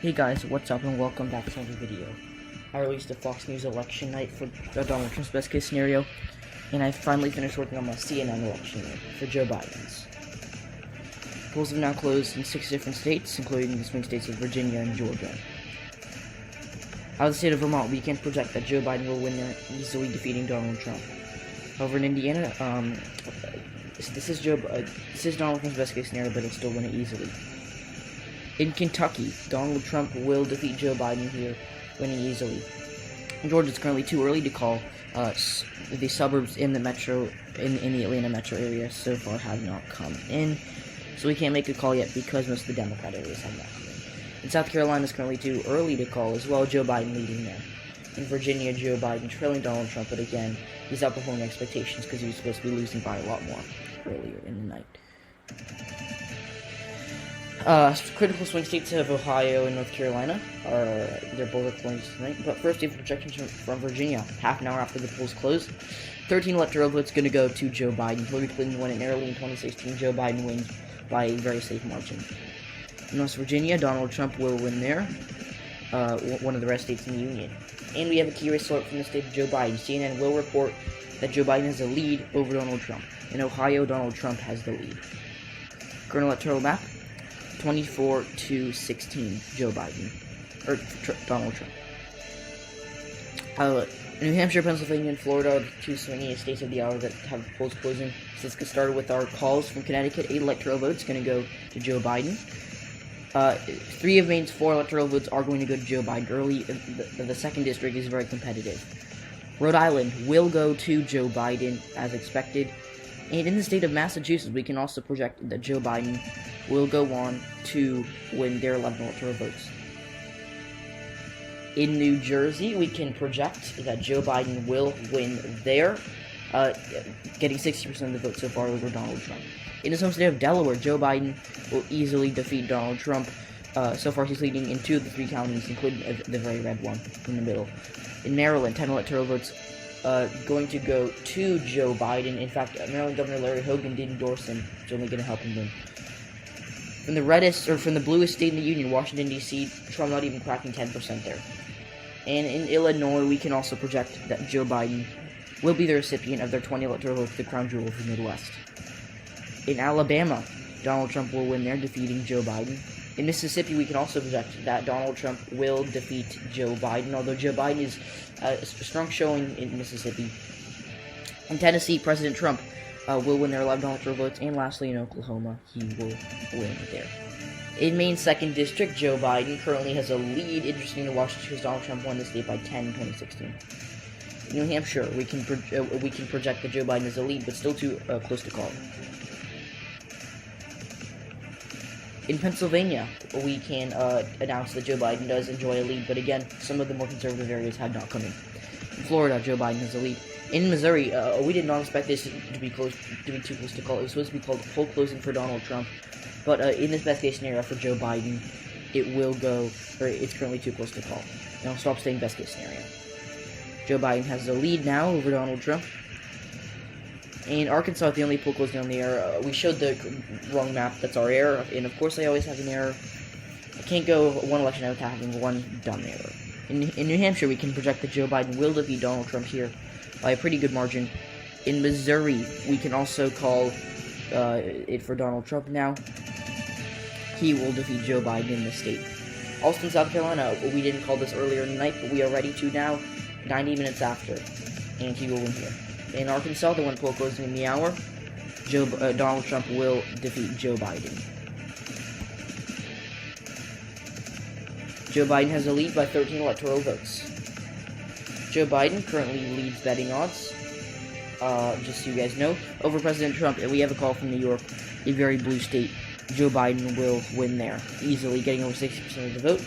Hey guys, what's up and welcome back to another video. I released a Fox News election night for Donald Trump's best case scenario, and I finally finished working on my CNN election night for Joe Biden's. Polls have now closed in 6 different states, including the swing states of Virginia and Georgia. Out of the state of Vermont, we can project that Joe Biden will win there, easily defeating Donald Trump. However, in Indiana, this is Donald Trump's best case scenario, but he'll still win it easily. In Kentucky, Donald Trump will defeat Joe Biden here, winning easily. In Georgia, it's currently too early to call. The suburbs in the the Atlanta metro area so far have not come in, so we can't make a call yet because most of the Democrat areas have not come in. In South Carolina, it's currently too early to call as well. Joe Biden leading there. In Virginia, Joe Biden trailing Donald Trump, but again, he's outperforming expectations because he was supposed to be losing by a lot more earlier in the night. Critical swing states of Ohio and North Carolina they're both polling tonight. But first, we have projections from Virginia. Half an hour after the polls close, 13 electoral votes going to go to Joe Biden. Hillary Clinton won it narrowly in 2016. Joe Biden wins by a very safe margin. In West Virginia, Donald Trump will win there, one of the rest states in the union. And we have a key result from the state of Joe Biden. CNN will report that Joe Biden has a lead over Donald Trump. In Ohio, Donald Trump has the lead. Current electoral map. 24-16, Joe Biden, or Donald Trump. New Hampshire, Pennsylvania, and Florida are the two swingiest states of the hour that have polls closing. So let's get started with our calls from Connecticut. 8 electoral votes going to go to Joe Biden. 3 of Maine's 4 electoral votes are going to go to Joe Biden early. The second district is very competitive. Rhode Island will go to Joe Biden as expected. And in the state of Massachusetts, we can also project that Joe Biden will go on to win their 11 electoral votes. In New Jersey, we can project that Joe Biden will win there, getting 60% of the vote so far over Donald Trump. In his home state of Delaware, Joe Biden will easily defeat Donald Trump. So far, he's leading in 2 of the 3 counties, including the very red one in the middle. In Maryland, 10 electoral votes going to go to Joe Biden. In fact, Maryland Governor Larry Hogan did endorse him, which is only going to help him win. From the bluest state in the union, Washington, D.C., Trump not even cracking 10% there. And in Illinois, we can also project that Joe Biden will be the recipient of their 20 electoral votes, the crown jewel of the Midwest. In Alabama, Donald Trump will win there, defeating Joe Biden. In Mississippi, we can also project that Donald Trump will defeat Joe Biden, although Joe Biden is a strong showing in Mississippi. In Tennessee, President Trump will win their 11 electoral votes, and lastly, in Oklahoma, he will win there. In Maine's 2nd District, Joe Biden currently has a lead. Interesting to watch because Donald Trump won the state by 10 in 2016. In New Hampshire, we can project that Joe Biden is a lead, but still too close to call. In Pennsylvania, we can announce that Joe Biden does enjoy a lead, but again, some of the more conservative areas had not come in. In Florida, Joe Biden has a lead. In Missouri, we did not expect this to be too close to call. It was supposed to be called a poll closing for Donald Trump, but in this best case scenario for Joe Biden, it's currently too close to call. Now stop saying best case scenario. Joe Biden has the lead now over Donald Trump. In Arkansas, the only poll closing on the air, we showed the wrong map. That's our error, and of course I always have an error. I can't go one election without having one dumb error. In New Hampshire, we can project that Joe Biden will defeat Donald Trump here by a pretty good margin. In Missouri, we can also call it for Donald Trump now. He will defeat Joe Biden in the state. Also in South Carolina, we didn't call this earlier in the night, but we are ready to now, 90 minutes after, and he will win here. In Arkansas, the one poll closing in the hour, Donald Trump will defeat Joe Biden. Joe Biden has a lead by 13 electoral votes. Joe Biden currently leads betting odds, just so you guys know, over President Trump. And we have a call from New York, a very blue state. Joe Biden will win there, easily getting over 60% of the vote.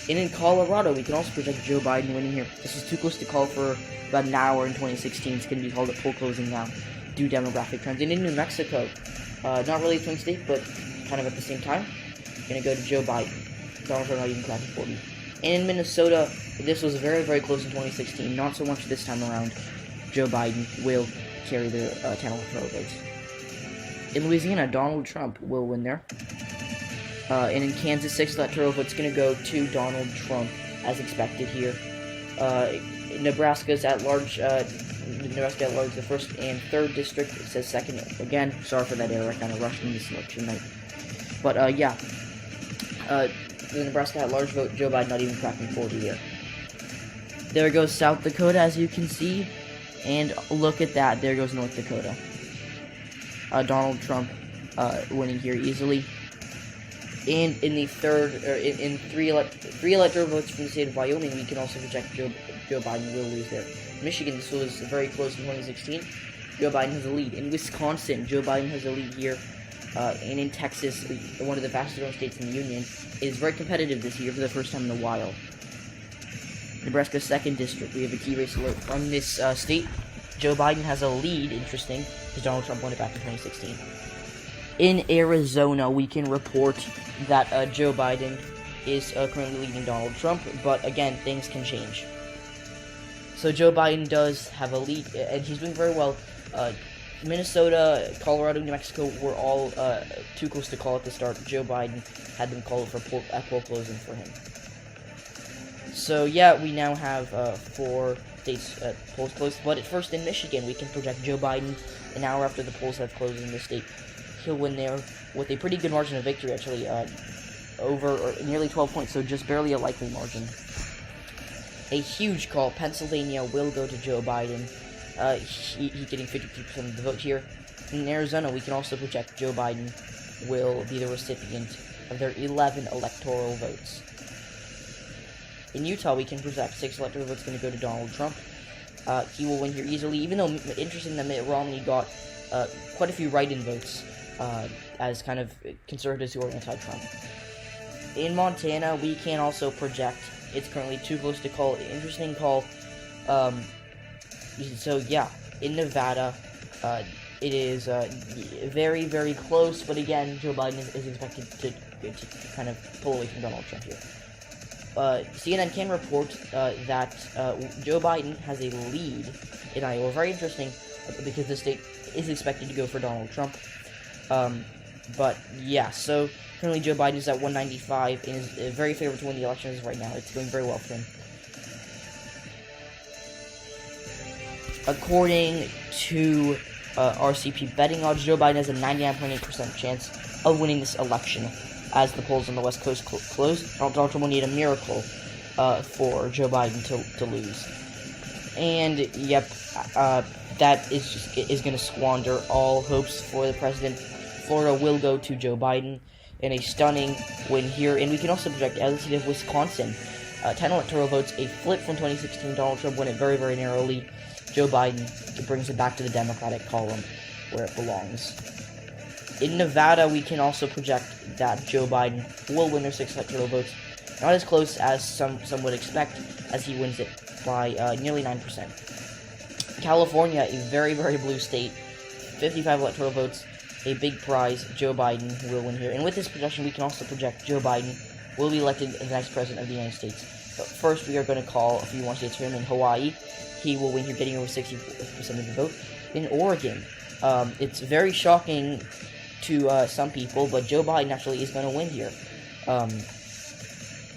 And in Colorado, we can also project Joe Biden winning here. This is too close to call for about an hour in 2016. It's going to be called at poll closing now, due demographic trends. And in New Mexico, not really a swing state, but kind of at the same time, going to go to Joe Biden. Donald Trump not even cracking 40. And in Minnesota, this was very, very close in 2016. Not so much this time around. Joe Biden will carry the 10 electoral votes. In Louisiana, Donald Trump will win there. And in Kansas, 6 electoral votes going to go to Donald Trump, as expected here. Nebraska's at large, Nebraska at large, the 1st and 3rd district. It says 2nd. Again, sorry for that error. I kind of rushed in this election night. But, yeah. The Nebraska at large vote, Joe Biden not even cracking 40 here. There goes South Dakota, as you can see. And look at that. There goes North Dakota. Donald Trump winning here easily. And in the third, or in three electoral votes from the state of Wyoming, we can also project Joe Biden will lose there. Michigan, this was very close in 2016. Joe Biden has a lead. In Wisconsin, Joe Biden has a lead here. And in Texas, one of the fastest growing states in the union, is very competitive this year for the first time in a while. Nebraska's 2nd district, we have a key race alert from this state. Joe Biden has a lead, interesting, because Donald Trump won it back in 2016. In Arizona, we can report that Joe Biden is currently leading Donald Trump, but again, things can change. So Joe Biden does have a lead, and he's doing very well. Minnesota, Colorado, New Mexico were all too close to call at the start. Joe Biden had them call it for poll closing for him. So yeah, we now have 4 states polls closed. But at first in Michigan, we can project Joe Biden an hour after the polls have closed in the state. He'll win there with a pretty good margin of victory, actually, over or nearly 12 points, so just barely a likely margin. A huge call. Pennsylvania will go to Joe Biden. He's getting 52% of the vote here. In Arizona, we can also project Joe Biden will be the recipient of their 11 electoral votes. In Utah, we can project 6 electoral votes going to go to Donald Trump. He will win here easily, even though, interesting that Mitt Romney got quite a few write-in votes as kind of conservatives who are anti-Trump. In Montana, we can also project. It's currently too close to call. Interesting call. So yeah, in Nevada, it is very, very close. But again, Joe Biden is expected to kind of pull away from Donald Trump here. CNN can report that Joe Biden has a lead in Iowa. Very interesting, because the state is expected to go for Donald Trump. But yeah, so currently Joe Biden is at 195 and is very favored to win the elections right now. It's going very well for him. According to RCP betting odds, Joe Biden has a 99.8% chance of winning this election. As the polls on the West Coast close, Donald Trump will need a miracle for Joe Biden to lose. And yep, that is going to squander all hopes for the president. Florida will go to Joe Biden in a stunning win here. And we can also project, as the state of Wisconsin, 10 electoral votes, a flip from 2016. Donald Trump won it very, very narrowly. Joe Biden brings it back to the Democratic column where it belongs. In Nevada, we can also project that Joe Biden will win their 6 electoral votes. Not as close as some would expect, as he wins it by nearly 9%. California, a very, very blue state, 55 electoral votes, a big prize. Joe Biden will win here. And with this projection, we can also project Joe Biden will be elected as the next president of the United States. But first, we are going to call a few more states for him. In Hawaii, he will win here, getting over 60% of the vote. In Oregon, it's very shocking to some people, but Joe Biden actually is going to win here.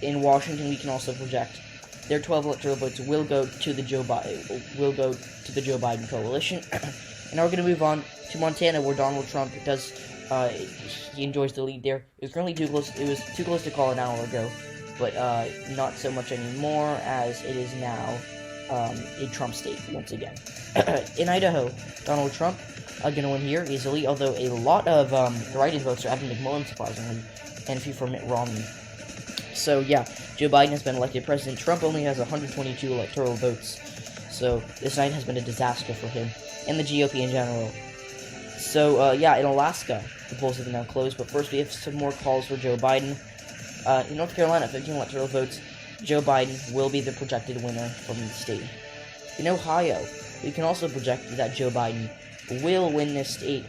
In Washington, we can also project their 12 electoral votes will go to the Joe Biden coalition. And now we're going to move on to Montana, where Donald Trump does he enjoys the lead there. It was currently too close. It was too close to call an hour ago, but not so much anymore, as it is now a Trump state once again. In Idaho, Donald Trump going to win here easily, although a lot of the write-in votes are Evan McMullen, surprisingly, and a few for Mitt Romney. So yeah, Joe Biden has been elected president. Trump only has 122 electoral votes, so this night has been a disaster for him and the GOP in general. So yeah, in Alaska, the polls have now closed, but first we have some more calls for Joe Biden. In North Carolina, 15 electoral votes. Joe Biden will be the projected winner from the state. In Ohio, we can also project that Joe Biden will win this state.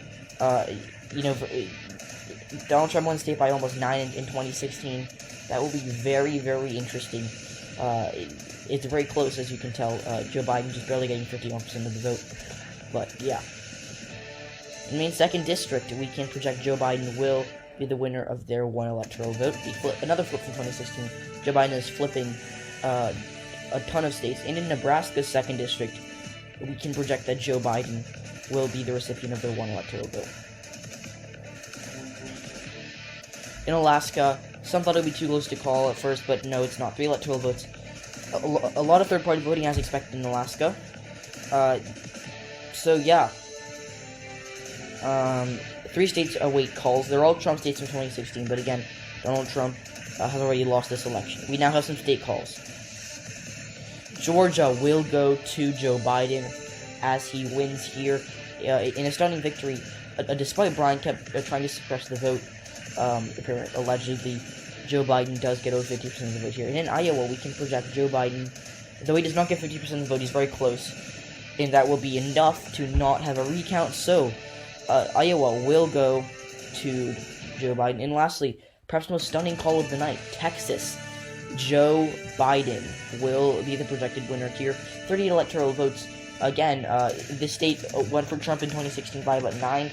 Donald Trump won the state by almost 9 in 2016. That will be very, very interesting. It's very close, as you can tell. Joe Biden just barely getting 51% of the vote. But, yeah. In Maine's 2nd district, we can project Joe Biden will be the winner of their one electoral vote. Another flip from 2016. Joe Biden is flipping a ton of states. And in Nebraska's 2nd district, we can project that Joe Biden will be the recipient of their one electoral vote. In Alaska, some thought it would be too close to call at first, but no, it's not. 3 electoral votes. A lot of third-party voting as expected in Alaska. So yeah. 3 states await calls. They're all Trump states from 2016, but again, Donald Trump has already lost this election. We now have some state calls. Georgia will go to Joe Biden as he wins here in a stunning victory, despite Brian kept trying to suppress the vote. Allegedly, Joe Biden does get over 50% of the vote here. And in Iowa, we can project Joe Biden, though he does not get 50% of the vote, he's very close, and that will be enough to not have a recount. So, Iowa will go to Joe Biden. And lastly, perhaps the most stunning call of the night, Texas. Joe Biden will be the projected winner here. 38 electoral votes. Again, this state went for Trump in 2016 by about 9.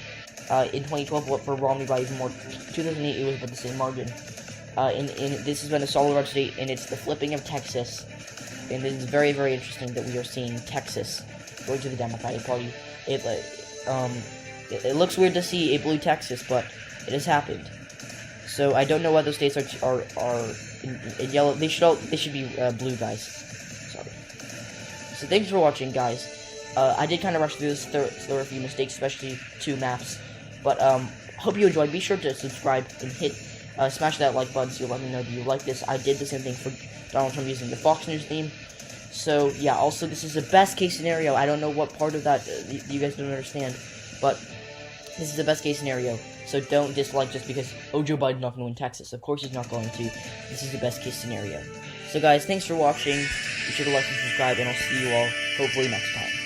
In 2012, went for Romney by even more. 2008, it was about the same margin. And this has been a solid red state, and it's the flipping of Texas. And it is very, very interesting that we are seeing Texas going to the Democratic Party. It looks weird to see a blue Texas, but it has happened. So I don't know why those states are in yellow. They should be blue, guys. Sorry. So thanks for watching, guys. I did kind of rush through this. There were a few mistakes, especially 2 maps. But hope you enjoyed. Be sure to subscribe and smash that like button so you'll let me know that you like this. I did the same thing for Donald Trump using the Fox News theme. So yeah. Also, this is the best case scenario. I don't know what part of that you guys don't understand, but this is the best case scenario. So don't dislike just because, oh, Joe Biden's not going to win Texas. Of course he's not going to. This is the best case scenario. So guys, thanks for watching. Be sure to like and subscribe, and I'll see you all hopefully next time.